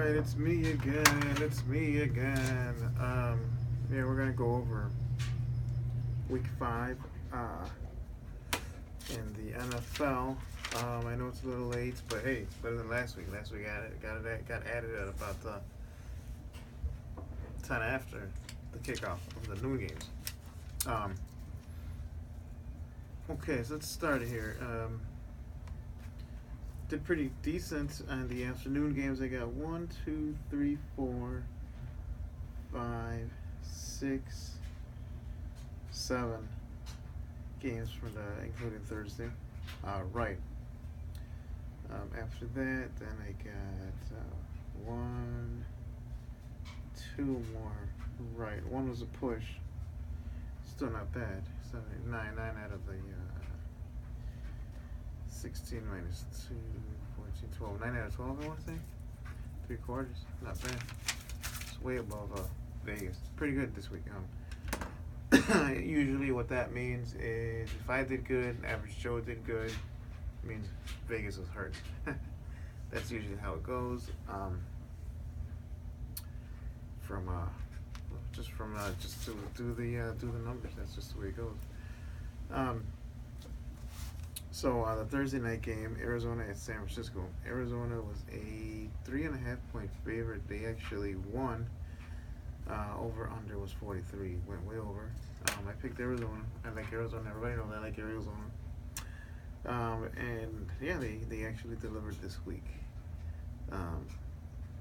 right, it's me again. It's me again. Yeah, we're gonna go over week 5 in the NFL. I know it's a little late, but hey, it's better than last week. Last week got added at about 10 after the kickoff of the noon games. Okay, so let's start here. Did pretty decent on the afternoon games. I got 1, 2, 3, 4, 5, 6, 7 games for including Thursday. Right. After that, then I got 1, 2 more. Right. One was a push. Still not bad. 7, 8, 9 out of the 16 minus 2, 14, 12. 9 out of 12, I want to say. 3 quarters. Not bad. It's way above Vegas. Pretty good this week. Usually what that means is if I did good, Average Joe did good, it means Vegas was hurt. That's usually how it goes. Just to do the numbers. That's just the way it goes. So the Thursday night game, Arizona at San Francisco. Arizona was a 3.5 point favorite. They actually won. Over under was 43. Went way over. I picked Arizona. I like Arizona. Everybody knows I like Arizona. And yeah, they actually delivered this week.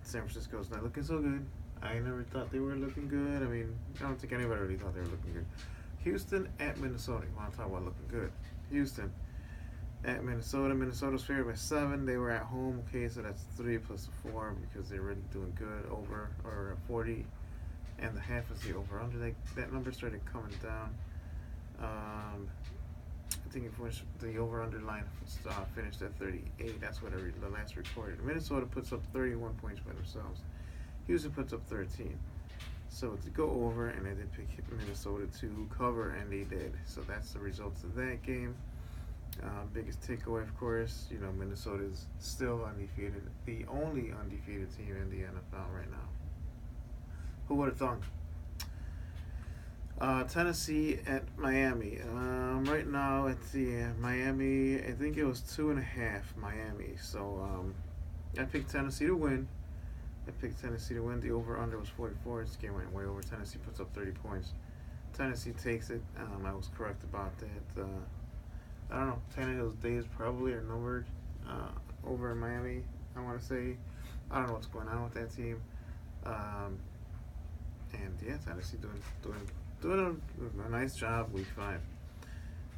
San Francisco's not looking so good. I never thought they were looking good. I mean, I don't think anybody really thought they were looking good. Houston at Minnesota. You want to talk about looking good? Houston at Minnesota. Minnesota's favored by 7. They were at home. Okay, so that's 3 plus 4 because they're really doing good. Over or 40 and the half is the over under. That number started coming down. I think the over under line finished at 38. That's what the last recorded. Minnesota puts up 31 points by themselves. Houston puts up 13. So to go over, and I did pick Minnesota to cover, and they did. So that's the results of that game. Biggest takeaway, of course, Minnesota is still undefeated. The only undefeated team in the NFL right now. Who would have thought? Tennessee at Miami. Right now at the Miami, I think it was 2.5 Miami. So I picked Tennessee to win. The over-under was 44. This game went way over. Tennessee puts up 30 points. Tennessee takes it. I was correct about that. I don't know. Tannehill's days probably are numbered over in Miami, I want to say. I don't know what's going on with that team. And yeah, Tennessee doing a nice job week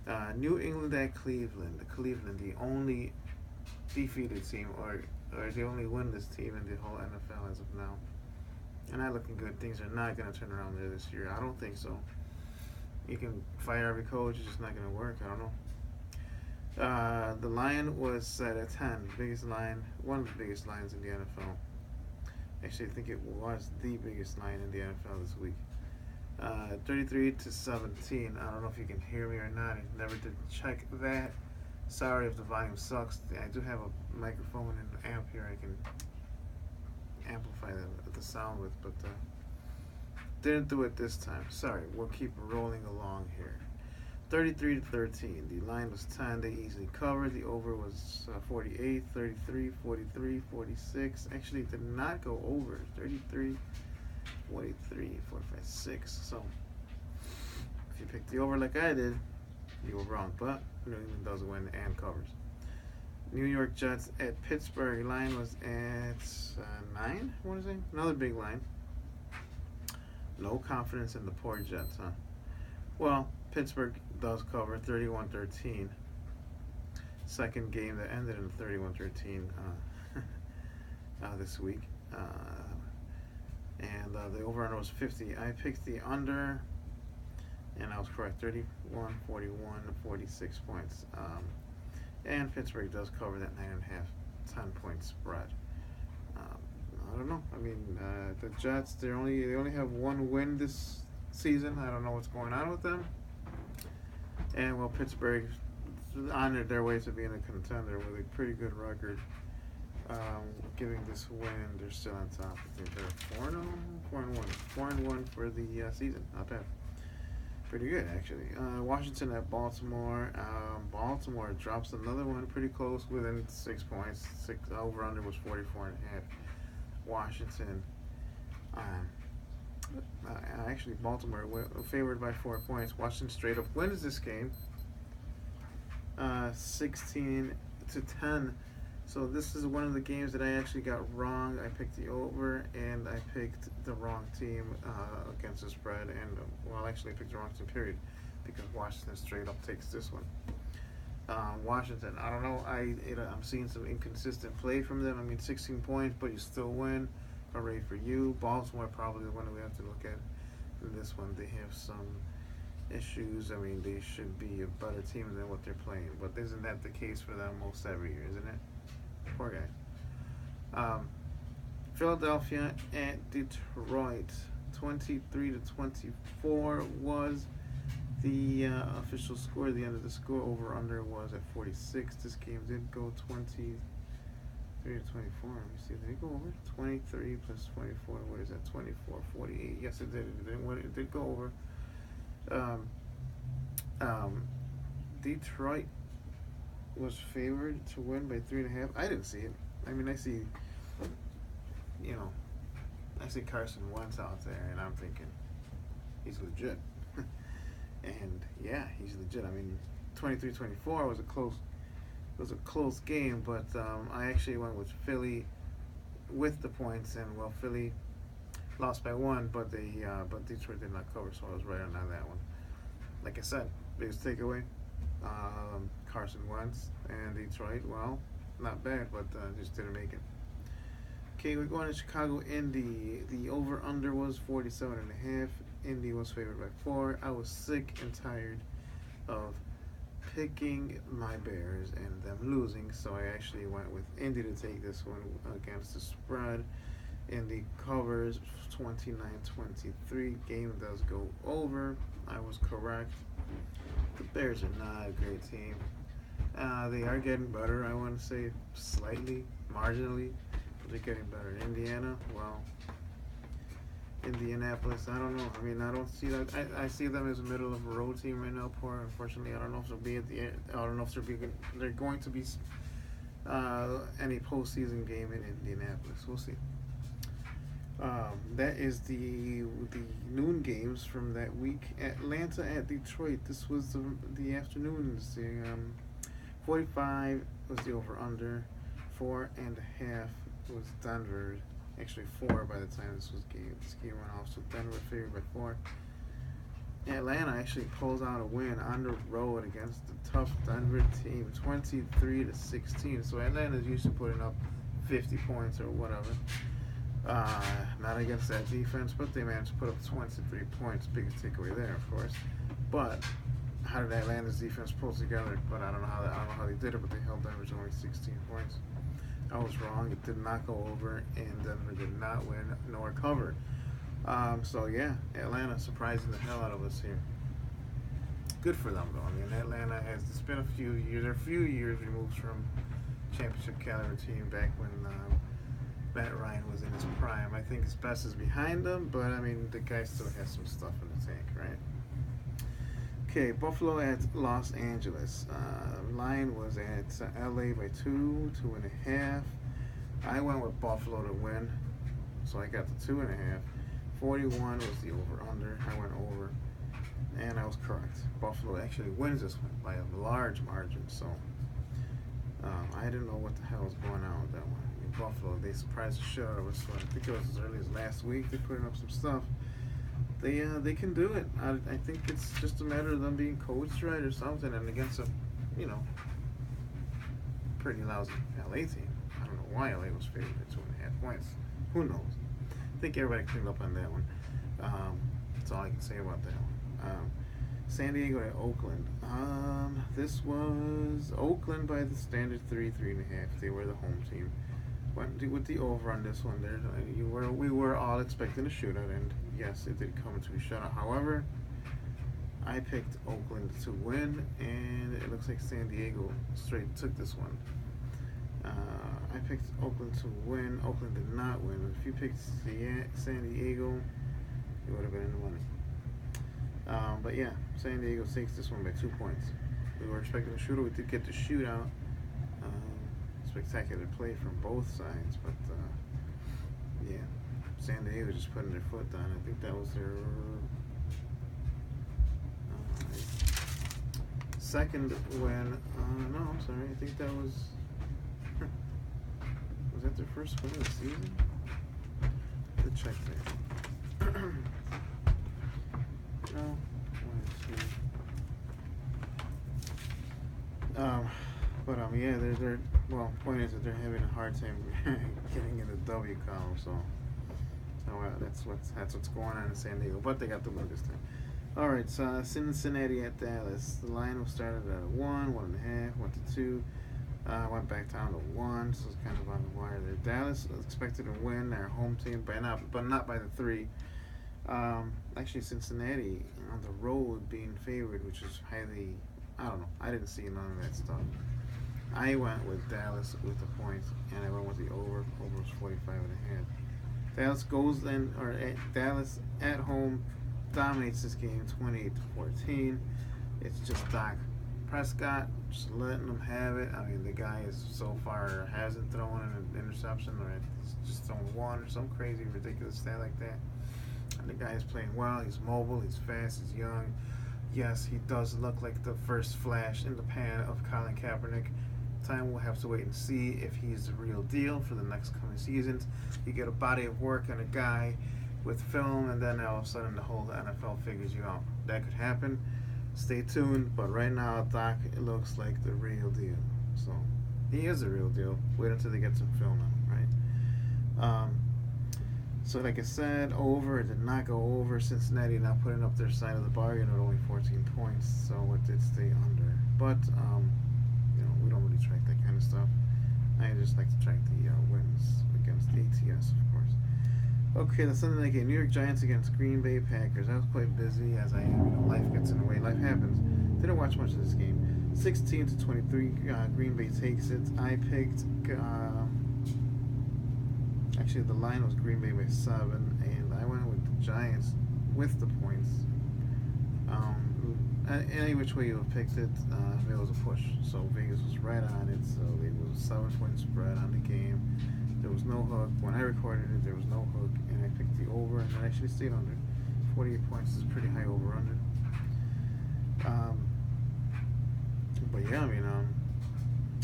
5. New England at Cleveland. Cleveland, the only defeated team, or the only winless team in the whole NFL as of now. And not looking good. Things are not going to turn around there this year. I don't think so. You can fire every coach. It's just not going to work. I don't know. The line was set at 10. Biggest line. One of the biggest lines in the NFL. Actually, I think it was the biggest line in the NFL this week. 33-17. I don't know if you can hear me or not. I never did check that. Sorry if the volume sucks. I do have a microphone and amp here I can amplify the sound with, but didn't do it this time. Sorry. We'll keep rolling along here. 33-13. The line was 10. They easily covered. The over was 48, 33, 43, 46. Actually, it did not go over. 33, 43, 45, 6. So, if you picked the over like I did, you were wrong. But New England does win and covers. New York Jets at Pittsburgh. Line was at 9, I want to say. Another big line. No confidence in the poor Jets, huh? Well, Pittsburgh does cover 31-13. Second game that ended in 31-13 this week. And the over-under was 50. I picked the under, and I was correct. 31, 41, 46 points. And Pittsburgh does cover that 9.5, 10-point spread. I don't know. I mean, the Jets, they only have one win this season. I don't know what's going on with them. And well, Pittsburgh honored their way to being a contender with a pretty good record. giving this win. They're still on top. I think they're 4-0, 4-1, 4-1 for the season. Not bad. Pretty good, actually. Washington at Baltimore. Baltimore drops another one pretty close, within 6 points. Over under was 44.5. Washington. Actually, Baltimore favored by 4 points. Washington straight up wins this game, 16-10. So this is one of the games that I actually got wrong. I picked the over, and I picked the wrong team against the spread. And actually, I picked the wrong team, period, because Washington straight up takes this one. Washington, I don't know. I'm seeing some inconsistent play from them. I mean, 16 points, but you still win. Hooray for you. Baltimore probably the one that we have to look at in this one. They have some issues. I mean, they should be a better team than what they're playing, but isn't that the case for them most every year, isn't it? Poor guy. Philadelphia at Detroit, 23-24 was the official score. The end of the score. Over under was at 46. This game did go 23-24. Let me see. Did it go over? 23 plus 24. What is that? 24, 48. Yes, it did. It did go over. Detroit was favored to win by 3.5. I didn't see it. I mean, I see Carson Wentz out there, and I'm thinking he's legit. And yeah, he's legit. I mean, 23-24 was a close game, but I actually went with Philly with the points, and Philly lost by 1, but Detroit did not cover, so I was right on that one. Like I said, biggest takeaway, Carson Wentz and Detroit. Well, not bad, but just didn't make it. Okay, we're going to Chicago Indy. The over-under was 47.5. Indy was favored by 4. I was sick and tired of picking my Bears and them losing, so I actually went with Indy to take this one against the spread. Indy covers 29-23. Game does go over. I was correct. The Bears are not a great team. They are getting better, I want to say slightly, marginally, but they're getting better. Indiana, Indianapolis, I don't know. I mean, I don't see that. I see them as a middle of a road team right now. Unfortunately, I don't know if they'll be at the end. I don't know if they're going to be any postseason game in Indianapolis. We'll see. That is the noon games from that week. Atlanta at Detroit. This was the afternoon. 45 was the over/under. 4.5 was Denver. Actually 4 by the time this game went off. So Denver favored by 4. Atlanta actually pulls out a win on the road against the tough Denver team, 23-16. So Atlanta's used to putting up 50 points or whatever. Not against that defense, but they managed to put up 23 points. Biggest takeaway there, of course. But how did Atlanta's defense pull together? But I don't know how they did it. But they held Denver to only 16 points. I was wrong. It did not go over, and Denver did not win nor cover. So yeah, Atlanta surprising the hell out of us here. Good for them though. I mean, Atlanta has been a few years removed from championship caliber team back when Matt Ryan was in his prime. I think his best is behind him, but I mean the guy still has some stuff in the tank, right? Okay, Buffalo at Los Angeles. Line was at LA by 2.5. I went with Buffalo to win, so I got the 2.5. 41 was the over/under. I went over, and I was correct. Buffalo actually wins this one by a large margin, so I didn't know what the hell was going on with that one. In Buffalo, they surprised the shit out of us. So I think it was as early as last week. They put up some stuff. They can do it. I think it's just a matter of them being coached right or something, and against a pretty lousy LA team. I don't know why LA was favored at 2.5 points. Who knows? I think everybody cleaned up on that one. That's all I can say about that one. San Diego at Oakland. This was Oakland by the standard 3.5. They were the home team. Went with the over on this one. We were all expecting a shootout, and yes, it did come to a shutout. However, I picked Oakland to win, and it looks like San Diego straight took this one. I picked Oakland to win. Oakland did not win. If you picked San Diego, you would have been in the money. But yeah, San Diego takes this one by 2 points. We were expecting a shooter. We did get the shootout. Spectacular play from both sides, but yeah, San Diego just putting their foot down. I think that was their second win. No, I'm sorry. I think that was was that their first win of the season? Let's check that. No. But yeah, they're well. Point is that they're having a hard time getting in the W column. So that's what's going on in San Diego. But they got the win this time. All right, so Cincinnati at Dallas. The line was started at 1, 1.5, went to 2, went back down to 1. So it's kind of on the wire there. Dallas was expected to win their home team, but not by the 3. Actually, Cincinnati on the road being favored, which is highly. I don't know. I didn't see none of that stuff. I went with Dallas with the points, and I went with the over. Over was 45.5. Dallas goes in, or Dallas at home dominates this game 28-14. It's just Dak Prescott just letting them have it. I mean, the guy is so far hasn't thrown an interception, or he's just thrown one or some crazy ridiculous stat like that. And the guy is playing well. He's mobile. He's fast. He's young. Yes, he does look like the first flash in the pan of Colin Kaepernick. Time we'll have to wait and see if he's the real deal for the next coming seasons. You get a body of work on a guy with film, and then all of a sudden the whole NFL figures you out. That could happen. Stay tuned. But right now, Doc, it looks like the real deal. So he is the real deal. Wait until they get some film on him, right? So like I said, over. It did not go over. Cincinnati not putting up their side of the bargain at only 14 points, so it did stay under. But we don't really track that kind of stuff. I just like to track the wins against ATS, of course. Okay, the Sunday night game: New York Giants against Green Bay Packers. I was quite busy, as I am. Life gets in the way. Life happens. Didn't watch much of this game. 16-23. Green Bay takes it. I picked. Actually, the line was Green Bay by 7, and I went with the Giants with the points. Any which way you have picked it, it was a push. So Vegas was right on it. So it was a 7-point spread on the game. There was no hook. When I recorded it, there was no hook, and I picked the over, and it actually stayed under. 48 points is pretty high over/under. But yeah, I mean,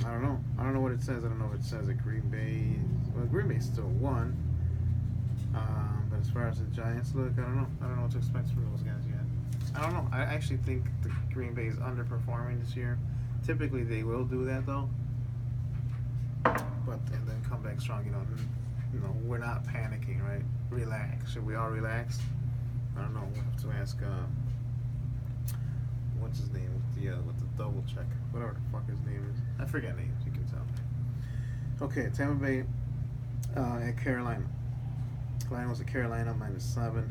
I don't know. I don't know what it says. I don't know if it says that Green Bay. Well, Green Bay still won. But as far as the Giants look, I don't know. I don't know what to expect from those guys yet. I don't know. I actually think the Green Bay is underperforming this year. Typically, they will do that though. But and then come back strong. We're not panicking, right? Relax. Should we all relax? I don't know. We'll have to ask. What's his name with the double check? Whatever the fuck his name is. I forget names. You can tell. Okay, Tampa Bay at Carolina. Line was at Carolina -7.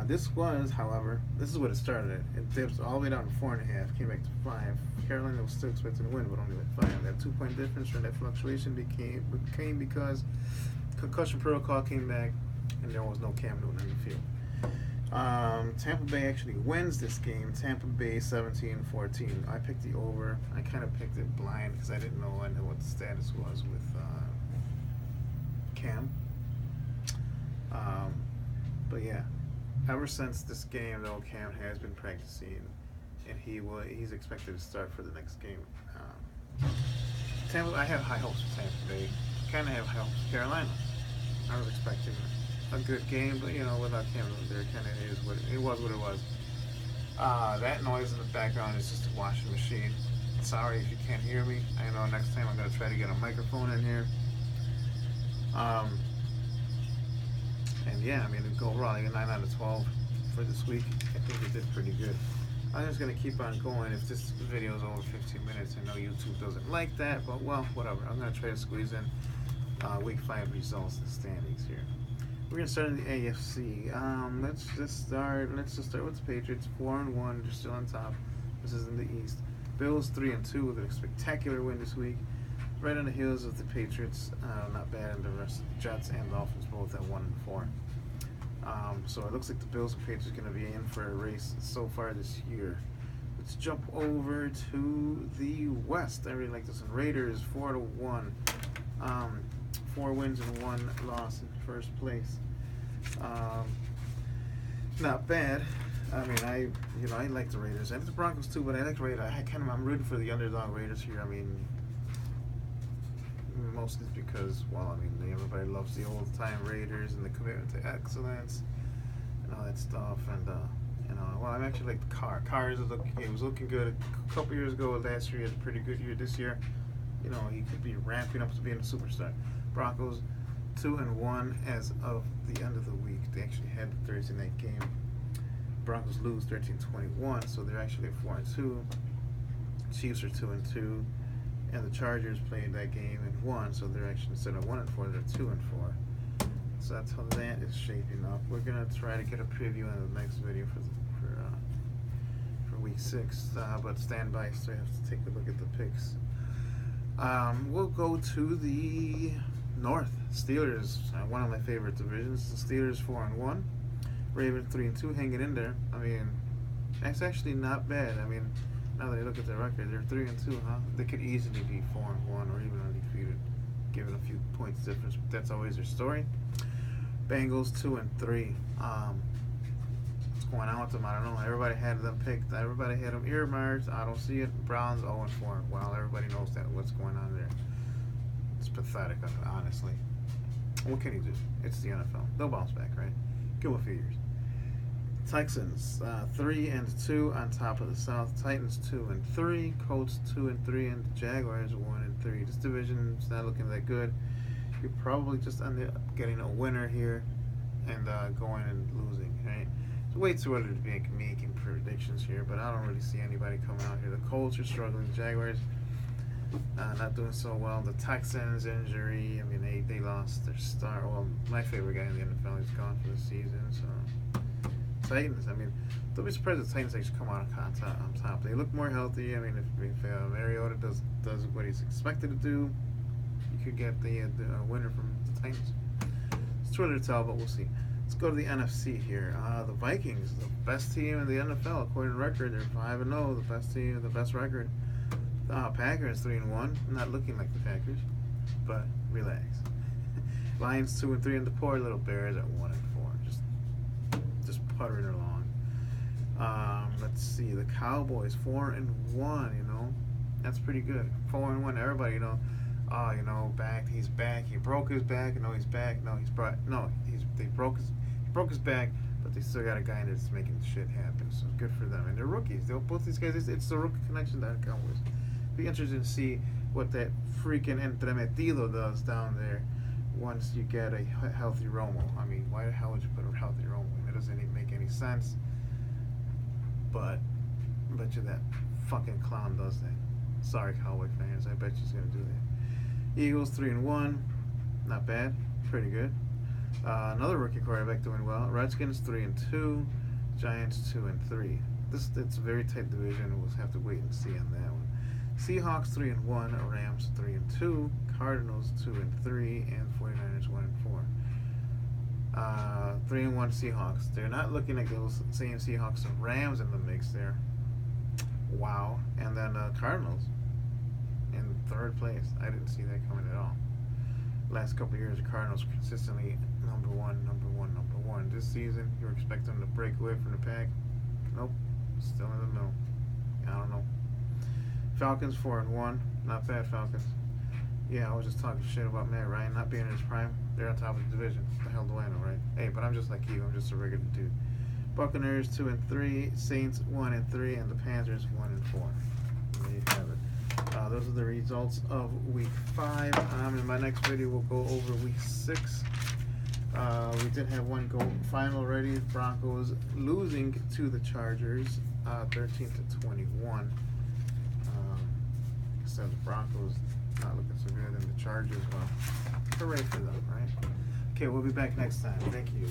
This was, however, this is what it started at. It dipped all the way down to 4.5, came back to 5. Carolina was still expecting to win, but only at 5. That 2-point difference from that fluctuation became because concussion protocol came back, and there was no Cam Newton in the field. Tampa Bay actually wins this game. Tampa Bay 17-14. I picked the over. I kind of picked it blind because I didn't know what the status was with Cam. But yeah, ever since this game, though, Cam has been practicing, and he's expected to start for the next game. I have high hopes for Tampa Bay. Kind of have high hopes for Carolina. I was expecting a good game, but without Cam there, kind of is what it was. That noise in the background is just a washing machine. Sorry if you can't hear me. I know next time I'm gonna try to get a microphone in here. And yeah, I mean, overall, I got 9 out of 12 for this week. I think we did pretty good. I'm just gonna keep on going. If this video is over 15 minutes, I know YouTube doesn't like that, but well, whatever. I'm gonna try to squeeze in week 5 results and standings here. We're gonna start in the AFC. Let's just start with the Patriots. 4-1, they're still on top. This is in the East. Bills 3-2 with a spectacular win this week. right on the heels of the Patriots. Not bad, and the rest of the Jets and Dolphins both at 1-4. So it looks like the Bills and Patriots are going to be in for a race so far this year. Let's jump over to the West. I really like this one. Raiders 4-1. 4 wins and 1 loss in first place. Not bad. I mean, I like the Raiders. I like the Broncos too, but I like the Raiders. I'm rooting for the underdog Raiders here. I mean, mostly because, well, I mean, everybody loves the old time Raiders and the commitment to excellence and all that stuff. And well, I actually like the Carr. Carr was looking good a couple years ago. Last year he had a pretty good year. This year, he could be ramping up to being a superstar. Broncos 2-1 as of the end of the week. They actually had the Thursday night game. Broncos lose 13-21, so they're actually at 4-2. Chiefs are 2-2, and the Chargers played that game and won, so they're actually, instead of 1-4, they're 2-4. So that's how that is shaping up. We're gonna try to get a preview in the next video for week 6, but stand by, so you have to take a look at the picks. We'll go to the North. Steelers, one of my favorite divisions. The Steelers 4-1. Ravens 3-2, hanging in there. I mean, that's actually not bad. I mean, now that I look at their record, they're 3-2, huh? They could easily be 4-1 or even undefeated, given a few points difference. But that's always their story. Bengals 2-3. What's going on with them? I don't know. Everybody had them picked. Everybody had them earmarked. I don't see it. Browns 0-4. Well, everybody knows that. What's going on there? It's pathetic, honestly. What can you do? It's the NFL. They'll bounce back, right? Give them a few years. Texans 3-2 on top of the South. Titans 2-3. Colts 2-3, and the Jaguars 1-3. This division is not looking that good. You're probably just end up getting a winner here and going and losing. Right? It's way too early to be making predictions here, but I don't really see anybody coming out here. The Colts are struggling. The Jaguars not doing so well. The Texans injury. I mean, they lost their star. Well, my favorite guy in the NFL is gone for the season. So Titans. I mean, don't be surprised if the Titans actually come out on top. They look more healthy. I mean, if Mariota does what he's expected to do, you could get the winner from the Titans. It's too early to tell, but we'll see. Let's go to the NFC here. The Vikings, the best team in the NFL according to record. They're 5-0, the best team, the best record. Packers 3-1, not looking like the Packers, but relax. Lions 2-3, and the poor little Bears at 1-4, just puttering along. Let's see, the Cowboys 4-1. That's pretty good. 4-1. Everybody, he's back. He broke his back. No, he's back. No, he broke his back, but they still got a guy that's making shit happen. So good for them. And they're rookies. Both these guys. It's the rookie connection that Cowboys. Be interested to see what that freaking entremetido does down there once you get a healthy Romo. I mean, why the hell would you put a healthy Romo? It doesn't even make any sense. But I bet you that fucking clown does that. Sorry, Cowboy fans. I bet he's gonna do that. Eagles 3-1, not bad, pretty good. Another rookie quarterback doing well. Redskins 3-2, Giants 2-3. It's a very tight division. We'll have to wait and see on that one. Seahawks 3-1, Rams 3-2, Cardinals 2-3, and 49ers 1-4. 3-1 Seahawks. They're not looking like those same Seahawks and Rams in the mix there. Wow. And then Cardinals in third place. I didn't see that coming at all. Last couple of years, the Cardinals were consistently number one. This season, you were expecting them to break away from the pack. Nope. Still in the middle. I don't know. Falcons 4-1. Not bad, Falcons. Yeah, I was just talking shit about Matt Ryan not being in his prime. They're on top of the division. What the hell do I know, right? Hey, but I'm just like you. I'm just a regular dude. Buccaneers 2-3, Saints 1-3, and the Panthers 1-4. There you have it. Those are the results of Week 5. In my next video, we'll go over Week 6. We did have one go final already. Broncos losing to the Chargers, 13-21. So the Broncos not looking so good, and the Chargers, well, hooray for them, right? Okay, we'll be back next time. Thank you.